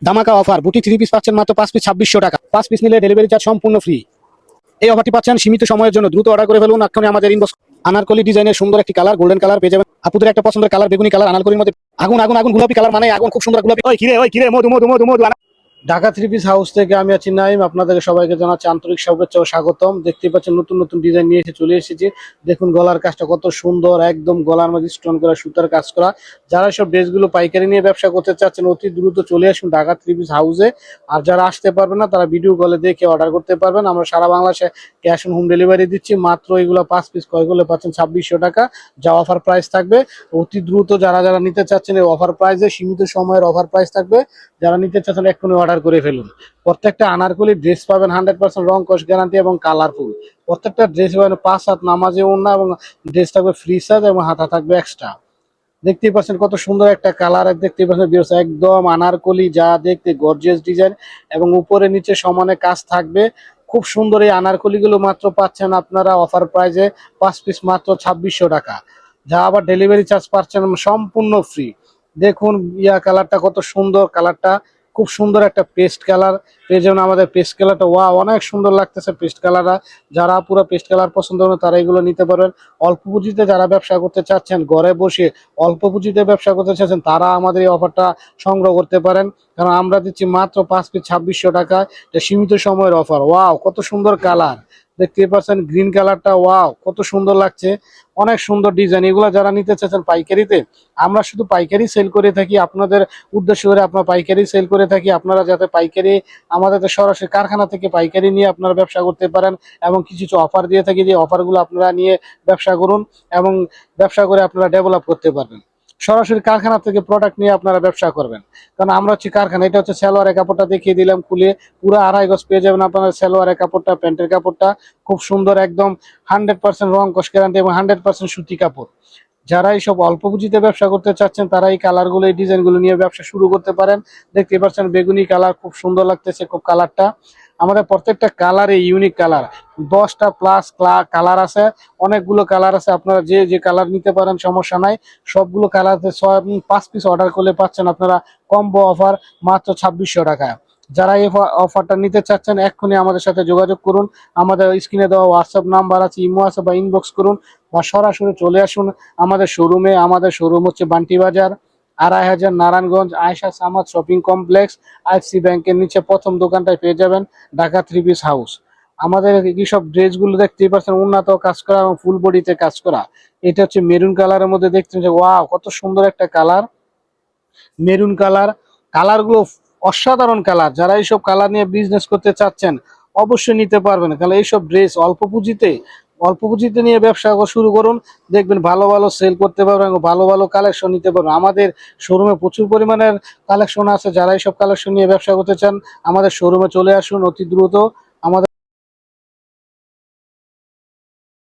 ধামাকা অফার, বুটি 3 পিস পাচ্ছেন মাত্র 5 পিস 2600 টাকা। 5 পিস নিলে ডেলিভারি চার্জ সম্পূর্ণ ফ্রি। এই অফারটি পাচ্ছেন সীমিত সময়ের জন্য, দ্রুত অর্ডার করে ফেলুন। এখনই আমাদের ইনবক্স। আনারকলি ডিজাইনের সুন্দর একটি কালার, গোল্ডেন কালার পেয়ে যাবেন। আপুদের একটা পছন্দের কালার বেগুনি কালার, আনারকলির মধ্যে আগুন আগুন আগুন গোলাপি কালার, মানে আগুন, খুব সুন্দর গোলাপি। ওই কিরে মধু মধু মধু মধু। ঢাকা 3 পিস হাউস থেকে আমি আছি নাইম, আপনাদের সবাইকে জানাচ্ছি আন্তরিক শুভেচ্ছা ও স্বাগতম। দেখতেই পাচ্ছেন নতুন নতুন ডিজাইন নিয়ে চলে এসেছি। দেখুন গলার কাজটা কত সুন্দর, একদম গলার মধ্যে স্টোন করা সুতার কাজ করা। যারা সব ড্রেসগুলো পাইকারি নিয়ে ব্যবসা করতে চাচ্ছেন অতি দ্রুত চলে আসুন ঢাকা 3 পিস হাউসে। আর যারা আসতে পারবেন না তারা ভিডিও কলে দেখে অর্ডার করতে পারবেন। আমরা সারা বাংলাদেশে ক্যাশ অন হোম ডেলিভারি দিচ্ছি। মাত্র এগুলো 5 পিস ক্রয় করলে পাচ্ছেন 2600 টাকা, যা অফার প্রাইস থাকবে। অতি দ্রুত যারা যারা নিতে চাচ্ছেন এই অফার প্রাইসে, সীমিত সময়ের অফার প্রাইস থাকবে। যারা নিতে চাচ্ছেন এক্ষুনি অর্ডার করে ফেলুন। প্রত্যেকটা আনারকলি ড্রেস পাবেন 100% রং কস গ্যারান্টি এবং কালারফুল। প্রত্যেকটা ড্রেস পাবেন 5 হাত নামাজে ওড়না, এবং ড্রেস থাকবে ফ্রি সাইজ এবং হাতা থাকবে এক্সট্রা। দেখতেই পাচ্ছেন কত সুন্দর একটা কালার, দেখতেই পাচ্ছেন ভিউয়ার্স, একদম আনারকলি, যা দেখতে গর্জিয়াস ডিজাইন এবং উপরে নিচে সমানে কাজ থাকবে। খুব সুন্দর এই আনারকলি গুলো মাত্র পাচ্ছেন আপনারা অফার প্রাইজে 5 পিস মাত্র 2600 টাকা, যা আবার ডেলিভারি চার্জ পাচ্ছেন সম্পূর্ণ ফ্রি। দেখুন কালারটা কত সুন্দর, কালারটা খুব সুন্দর একটা পেস্ট কালার। এই জন্য আমাদের পেস্ট কালারটা অনেক সুন্দর লাগতেছে পেস্ট কালারটা। যারা পুরো পেস্ট কালার পছন্দ করেন তারা এগুলো নিতে পারবেন। অল্প পুঁজিতে যারা ব্যবসা করতে চাচ্ছেন, ঘরে বসে অল্প পুঁজিতে ব্যবসা করতে চাচ্ছেন, তারা আমাদের এই অফারটা সংগ্রহ করতে পারেন। কারণ আমরা দিচ্ছি মাত্র 5 পিস 2600 টাকায়, এটা সীমিত সময়ের অফার। কত সুন্দর কালার, দেখতে পাচ্ছেন গ্রিন কালারটা, কত সুন্দর লাগছে, অনেক সুন্দর ডিজাইন। এগুলো যারা নিতে চাচ্ছেন পাইকারিতে, আমরা শুধু পাইকারি সেল করে থাকি, আপনাদের উদ্দেশ্য করে আপনার পাইকারি সেল করে থাকি। আপনারা যাতে পাইকারি আমাদের সরাসরি কারখানা থেকে পাইকারি নিয়ে আপনারা ব্যবসা করতে পারেন, এবং কিছু কিছু অফার দিয়ে থাকি, যে অফারগুলো আপনারা নিয়ে ব্যবসা করুন এবং ব্যবসা করে আপনারা ডেভেলপ করতে পারবেন। সরাসরি কারখানা থেকে প্রোডাক্ট নিয়ে আপনারা ব্যবসা করবেন। কারণ আমরা হচ্ছে কারখানা। এটা হচ্ছে সালোয়ারের কাপড়টা দেখিয়ে দিলাম খুলে, পুরো 2.5 গজ পেয়ে যাবেন আপনারা সালোয়ারের কাপড়টা, প্যান্টের কাপড়টা খুব সুন্দর, একদম 100% রং কস গ্যারান্টি এবং 100% সুতি কাপড়। যারা এইসব অল্প পুঁজিতে ব্যবসা করতে চাচ্ছেন তারা এই কালারগুলো, এই ডিজাইনগুলো নিয়ে ব্যবসা শুরু করতে পারেন। দেখতে পাচ্ছেন বেগুনি কালার, খুব সুন্দর লাগতেছে খুব কালারটা। আমাদের প্রত্যেকটা কালারে ইউনিক কালার, 10টা প্লাস কালার আছে, অনেকগুলো কালার আছে। আপনারা যে যে কালার নিতে পারেন সমস্যা নাই। সবগুলো কালার 5 পিস অর্ডার করলে পাচ্ছেন আপনারা কম্বো অফার মাত্র 2600 টাকা। যারা এই অফারটা নিতে চাচ্ছেন এক্ষুনি আমাদের সাথে যোগাযোগ করুন। আমাদের স্ক্রিনে দেওয়া হোয়াটসঅ্যাপ নাম্বার আছে, ইমো আছে, বা ইনবক্স করুন, বা সরাসরি চলে আসুন আমাদের শোরুমে। আমাদের শোরুম হচ্ছে বান্টি বাজার, 2500 Narayanganj, Ayesha Samad shopping complex, IFC ব্যাংকের নিচে প্রথম দোকানটায় পেয়ে যাবেন ঢাকা 3 পিস হাউস। আমাদের এইসব ড্রেসগুলো দেখতেই পাচ্ছেন উন্নত কাজ করা এবং ফুল বডিতে কাজ করা। এটা হচ্ছে মেরুন কালারের মধ্যে, দেখছেন যে কত সুন্দর একটা কালার, মেরুন কালার। কালারগুলো অসাধারণ কালার। যারা এইসব কালার নিয়ে বিজনেস করতে চাচ্ছেন অবশ্যই নিতে পারবেন। কারণ এইসব ড্রেস অল্প পুঁজিতে নিয়ে ব্যবসা শুরু করুন, দেখবেন ভালো ভালো সেল করতে পারবেন, ভালো ভালো কালেকশন নিতে পারবেন। আমাদের শোরুমে প্রচুর পরিমাণের কালেকশন আছে। যারা এইসব কালেকশন নিয়ে ব্যবসা করতে চান আমাদের শোরুমে চলে আসুন অতি দ্রুত।